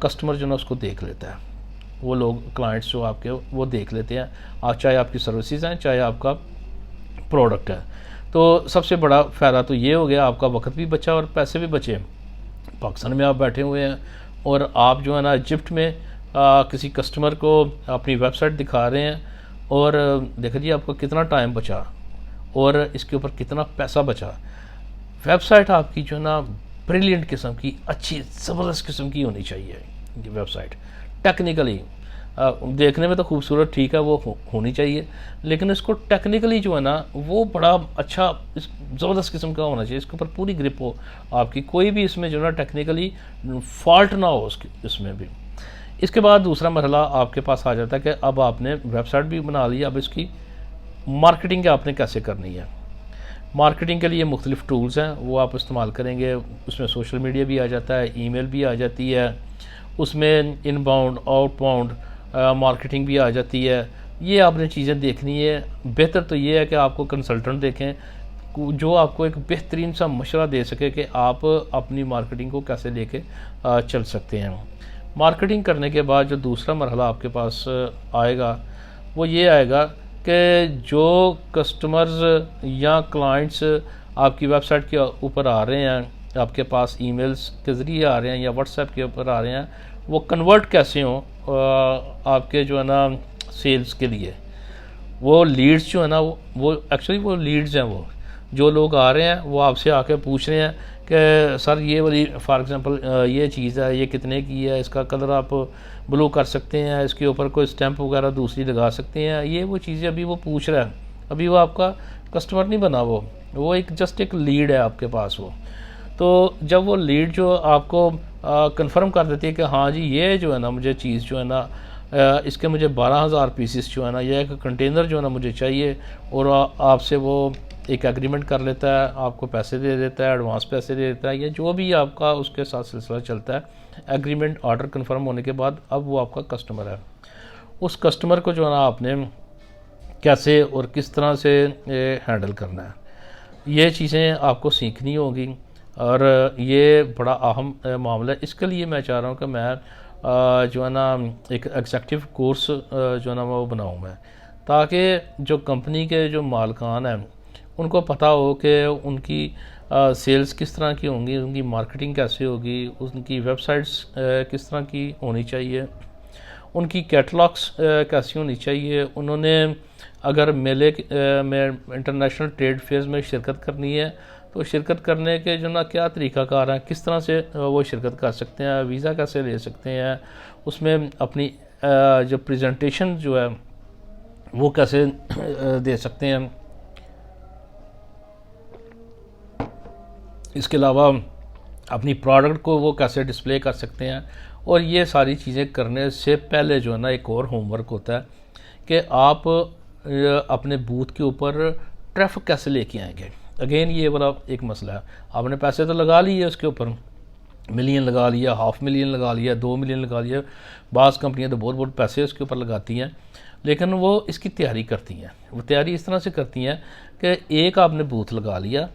Customer جو ہے نا اس کو دیکھ لیتا ہے، وہ لوگ کلائنٹس جو آپ کے وہ دیکھ لیتے ہیں، چاہے آپ کی سروسز ہیں چاہے آپ کا پروڈکٹ ہے۔ تو سب سے بڑا فائدہ تو یہ ہو گیا، آپ کا وقت بھی بچا اور پیسے بھی بچے۔ پاکستان میں آپ بیٹھے ہوئے ہیں اور آپ جو ہے نا ایجپٹ میں کسی کسٹمر کو اپنی ویب سائٹ دکھا رہے ہیں، اور دیکھیں جی آپ کو کتنا ٹائم بچا اور اس کے اوپر کتنا پیسہ بچا۔ ویب سائٹ آپ کی جو ہے نا بریلینٹ قسم کی، اچھی زبردست قسم کی ہونی چاہیے یہ ویب سائٹ، ٹیکنیکلی دیکھنے میں تو خوبصورت ٹھیک ہے وہ ہونی چاہیے، لیکن اس کو ٹیکنیکلی جو ہے نا وہ بڑا اچھا زبردست قسم کا ہونا چاہیے، اس کے اوپر پوری گرپ ہو آپ کی، کوئی بھی اس میں جو ہے نا ٹیکنیکلی فالٹ نہ ہو اس میں بھی۔ اس کے بعد دوسرا مرحلہ آپ کے پاس آ جاتا ہے کہ اب آپ نے ویب سائٹ بھی بنا لی، اب اس کی مارکیٹنگ آپ نے کیسے کرنی ہے۔ مارکیٹنگ کے لیے مختلف ٹولز ہیں، وہ آپ استعمال کریں گے، اس میں سوشل میڈیا بھی آ جاتا ہے، ای میل بھی آ جاتی ہے، اس میں ان باؤنڈ آؤٹ باؤنڈ مارکیٹنگ بھی آ جاتی ہے۔ یہ آپ نے چیزیں دیکھنی ہے۔ بہتر تو یہ ہے کہ آپ کو کنسلٹنٹ دیکھیں جو آپ کو ایک بہترین سا مشورہ دے سکے کہ آپ اپنی مارکیٹنگ کو کیسے لے کے چل سکتے ہیں۔ مارکیٹنگ کرنے کے بعد جو دوسرا مرحلہ آپ کے پاس آئے گا وہ یہ آئے گا کہ جو کسٹمرز یا کلائنٹس آپ کی ویب سائٹ کے اوپر آ رہے ہیں، آپ کے پاس ای میلز کے ذریعے آ رہے ہیں یا واٹس ایپ کے اوپر آ رہے ہیں، وہ کنورٹ کیسے ہوں آپ کے جو ہے نا سیلز کے لیے۔ وہ لیڈز جو ہے نا وہ ایکچولی وہ لیڈز ہیں، وہ جو لوگ آ رہے ہیں وہ آپ سے آ کے پوچھ رہے ہیں کہ سر یہ والی فار ایگزامپل یہ چیز ہے، یہ کتنے کی ہے، اس کا کلر آپ بلو کر سکتے ہیں، اس کے اوپر کوئی اسٹیمپ وغیرہ دوسری لگا سکتے ہیں، یہ وہ چیزیں ابھی وہ پوچھ رہا ہے، ابھی وہ آپ کا کسٹمر نہیں بنا، وہ ایک جسٹ ایک لیڈ ہے آپ کے پاس وہ۔ تو جب وہ لیڈ جو آپ کو کنفرم کر دیتی ہے کہ ہاں جی یہ جو ہے نا مجھے چیز جو ہے نا اس کے مجھے 12,000 پیسز جو ہے نا یہ ایک کنٹینر جو ہے نا مجھے چاہیے، اور آپ سے وہ ایک ایگریمنٹ کر لیتا ہے، آپ کو پیسے دے دیتا ہے، ایڈوانس پیسے دے دیتا ہے، یا جو بھی آپ کا اس کے ساتھ سلسلہ چلتا ہے، ایگریمنٹ آرڈر کنفرم ہونے کے بعد اب وہ آپ کا کسٹمر ہے۔ اس کسٹمر کو جو ہے نا آپ نے کیسے اور کس طرح سے ہینڈل کرنا ہے، یہ چیزیں آپ کو سیکھنی ہوگی، اور یہ بڑا اہم معاملہ ہے۔ اس کے لیے میں چاہ رہا ہوں کہ میں جو ہے نا ایک ایگزیکٹو کورس جو ہے نا وہ بناؤں میں، تاکہ جو کمپنی کے جو مالکان ہیں ان کو پتہ ہو کہ ان کی سیلز کس طرح کی ہوں گی، ان کی مارکیٹنگ کیسے ہوگی، ان کی ویب سائٹس کس طرح کی ہونی چاہیے، ان کی کیٹلاگس کیسی ہونی چاہیے، انہوں نے اگر میلے میں انٹرنیشنل ٹریڈ فیئرز میں شرکت کرنی ہے تو شرکت کرنے کے جو نا کیا طریقہ کار ہیں، کس طرح سے وہ شرکت کر سکتے ہیں، ویزا کیسے لے سکتے ہیں، اس میں اپنی جو پریزنٹیشن جو ہے وہ کیسے دے سکتے ہیں۔ اس کے علاوہ اپنی پروڈکٹ کو وہ کیسے ڈسپلے کر سکتے ہیں، اور یہ ساری چیزیں کرنے سے پہلے جو ہے نا ایک اور ہوم ورک ہوتا ہے کہ آپ اپنے بوتھ کے اوپر ٹریفک کیسے لے کے آئیں گے۔ اگین یہ والا ایک مسئلہ ہے، آپ نے پیسے تو لگا لیے اس کے اوپر، ملین لگا لیا، 500,000 لگا لیا، 2 ملین لگا لیا، بعض کمپنیاں تو بہت بہت پیسے اس کے اوپر لگاتی ہیں، لیکن وہ اس کی تیاری کرتی ہیں۔ وہ تیاری اس طرح سے کرتی ہیں کہ ایک آپ نے بوتھ لگا لیا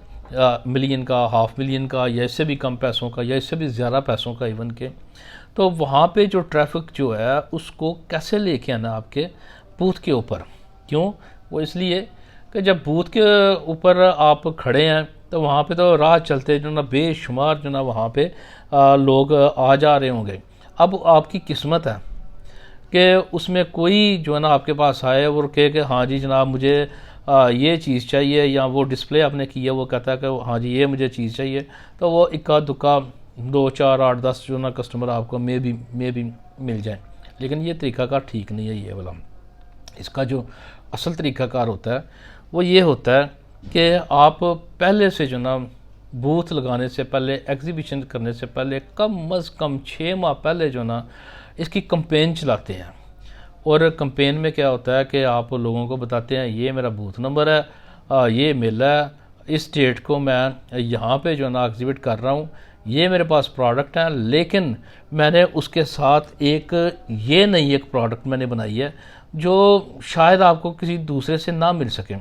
ملین کا، 500,000 کا، یا اس سے بھی کم پیسوں کا، یا اس سے بھی زیادہ پیسوں کا ایون کے، تو وہاں پہ جو ٹریفک جو ہے اس کو کیسے لے کے آنا آپ کے بوتھ کے اوپر۔ کیوں؟ وہ اس لیے کہ جب بوتھ کے اوپر آپ کھڑے ہیں تو وہاں پہ تو راہ چلتے جو نا بے شمار جو نا وہاں پہ لوگ آ جا رہے ہوں گے۔ اب آپ کی قسمت ہے کہ اس میں کوئی جو ہے نا آپ کے پاس آئے اور کہے کہ ہاں جی جناب مجھے یہ چیز چاہیے، یا وہ ڈسپلے آپ نے کیا وہ کہتا ہے کہ ہاں جی یہ مجھے چیز چاہیے، تو وہ اکا دکا 2 4 8 10 جو نا کسٹمر آپ کو میں بھی مل جائیں، لیکن یہ طریقہ کار ٹھیک نہیں ہے یہ والا۔ اس کا جو اصل طریقہ کار ہوتا ہے وہ یہ ہوتا ہے کہ آپ پہلے سے جو نا بوتھ لگانے سے پہلے، ایگزیبیشن کرنے سے پہلے کم از کم 6 ماہ پہلے جو نا اس کی کمپین چلاتے ہیں، اور کمپین میں کیا ہوتا ہے کہ آپ لوگوں کو بتاتے ہیں یہ میرا بوتھ نمبر ہے، یہ میلہ ہے، اس ڈیٹ کو میں یہاں پہ جو نا ایگزیبٹ کر رہا ہوں، یہ میرے پاس پروڈکٹ ہیں، لیکن میں نے اس کے ساتھ ایک یہ نئی ایک پروڈکٹ میں نے بنائی ہے جو شاید آپ کو کسی دوسرے سے نہ مل سکے،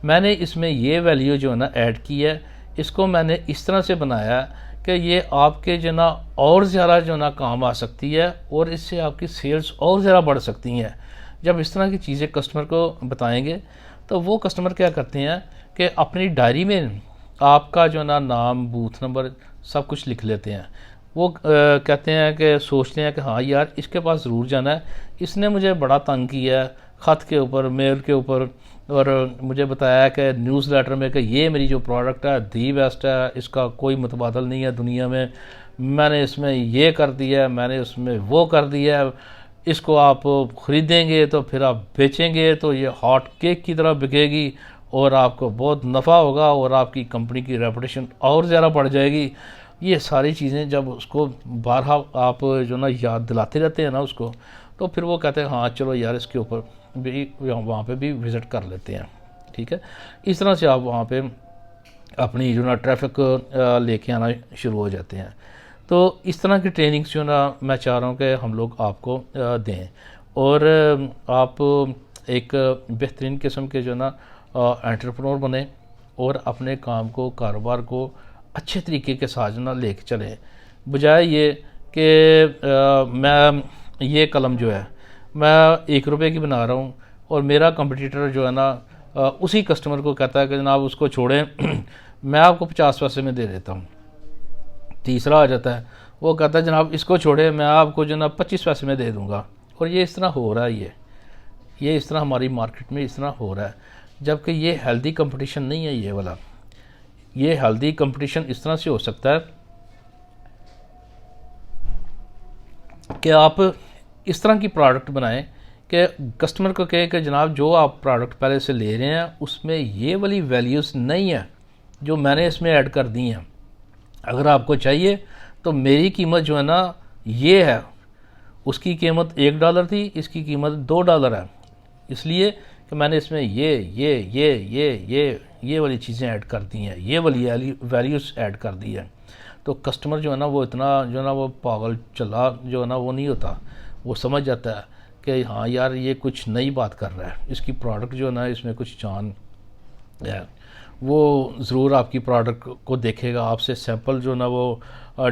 میں نے اس میں یہ ویلیو جو ہے نا ایڈ کی ہے، اس کو میں نے اس طرح سے بنایا ہے کہ یہ آپ کے جو نا اور زیادہ جو نا کام آ سکتی ہے اور اس سے آپ کی سیلز اور زیادہ بڑھ سکتی ہیں. جب اس طرح کی چیزیں کسٹمر کو بتائیں گے تو وہ کسٹمر کیا کرتے ہیں کہ اپنی ڈائری میں آپ کا جو نا نام، بوتھ نمبر سب کچھ لکھ لیتے ہیں. وہ کہتے ہیں کہ سوچتے ہیں کہ ہاں یار اس کے پاس ضرور جانا ہے، اس نے مجھے بڑا تنگ کیا ہے خط کے اوپر، میل کے اوپر، اور مجھے بتایا کہ نیوز لیٹر میں کہ یہ میری جو پروڈکٹ ہے دی بیسٹ ہے، اس کا کوئی متبادل نہیں ہے دنیا میں نے اس میں یہ کر دیا ہے، میں نے اس میں وہ کر دیا ہے، اس کو آپ خریدیں گے تو پھر آپ بیچیں گے تو یہ ہاٹ کیک کی طرح بکے گی اور آپ کو بہت نفع ہوگا اور آپ کی کمپنی کی ریپوٹیشن اور زیادہ بڑھ جائے گی. یہ ساری چیزیں جب اس کو بارہا آپ جو نا یاد دلاتے رہتے ہیں نا اس کو، تو پھر وہ کہتے ہیں ہاں چلو یار اس کے اوپر بھی وہاں پہ بھی وزٹ کر لیتے ہیں. ٹھیک ہے، اس طرح سے آپ وہاں پہ اپنی جو نا ٹریفک لے کے آنا شروع ہو جاتے ہیں. تو اس طرح کی ٹریننگز جو نا میں چاہ رہا ہوں کہ ہم لوگ آپ کو دیں اور آپ ایک بہترین قسم کے جو نا انٹرپرنور بنیں اور اپنے کام کو، کاروبار کو اچھے طریقے کے ساتھ نا لے کے چلیں، بجائے یہ کہ میں یہ قلم جو ہے میں 1 روپے کی بنا رہا ہوں اور میرا کمپٹیٹر جو ہے نا اسی کسٹمر کو کہتا ہے کہ جناب اس کو چھوڑیں میں آپ کو 50 پیسے میں دے دیتا ہوں. تیسرا آ جاتا ہے، وہ کہتا ہے جناب اس کو چھوڑیں میں آپ کو جناب 25 پیسے میں دے دوں گا. اور یہ اس طرح ہو رہا ہے، یہ اس طرح ہماری مارکیٹ میں اس طرح ہو رہا ہے، جبکہ یہ ہیلدی کمپٹیشن نہیں ہے. یہ والا یہ ہیلدی کمپٹیشن اس طرح سے ہو سکتا ہے کہ آپ اس طرح کی پروڈکٹ بنائیں کہ کسٹمر کو کہے کہ جناب جو آپ پروڈکٹ پہلے سے لے رہے ہیں اس میں یہ والی ویلیوز نہیں ہے جو میں نے اس میں ایڈ کر دی ہیں. اگر آپ کو چاہیے تو میری قیمت جو ہے نا یہ ہے، اس کی قیمت $1 تھی، اس کی قیمت $2 ہے، اس لیے کہ میں نے اس میں یہ والی چیزیں ایڈ کر دی ہیں، یہ والی ویلیوز ایڈ کر دی ہیں. تو کسٹمر جو ہے نا وہ اتنا جو ہے نا وہ پاگل چلا جو ہے نا وہ نہیں ہوتا، وہ سمجھ جاتا ہے کہ ہاں یار یہ کچھ نئی بات کر رہا ہے، اس کی پروڈکٹ جو ہے نا اس میں کچھ جان ہے. وہ ضرور آپ کی پروڈکٹ کو دیکھے گا، آپ سے سیمپل جو ہے نا وہ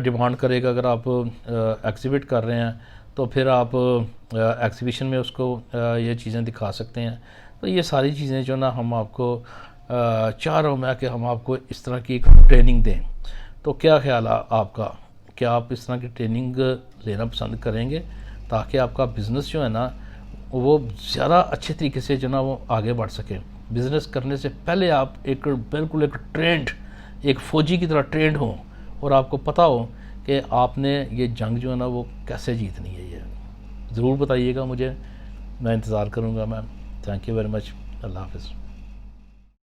ڈیمانڈ کرے گا. اگر آپ ایگزیبٹ کر رہے ہیں تو پھر آپ ایگزیبیشن میں اس کو یہ چیزیں دکھا سکتے ہیں. تو یہ ساری چیزیں جو نا ہم آپ کو چاہ رہا ہوں میں کہ ہم آپ کو اس طرح کی ایک ٹریننگ دیں. تو کیا خیال ہے آپ کا، کیا آپ اس طرح کی ٹریننگ لینا پسند کریں گے تاکہ آپ کا بزنس جو ہے نا وہ زیادہ اچھے طریقے سے جو نا وہ آگے بڑھ سکے؟ بزنس کرنے سے پہلے آپ بالکل ایک ٹرینڈ، ایک فوجی کی طرح ٹرینڈ ہوں اور آپ کو پتہ ہو کہ آپ نے یہ جنگ جو ہے نا وہ کیسے جیتنی ہے. یہ ضرور بتائیے گا مجھے، میں انتظار کروں گا. Ma'am thank you very much. اللہ حافظ.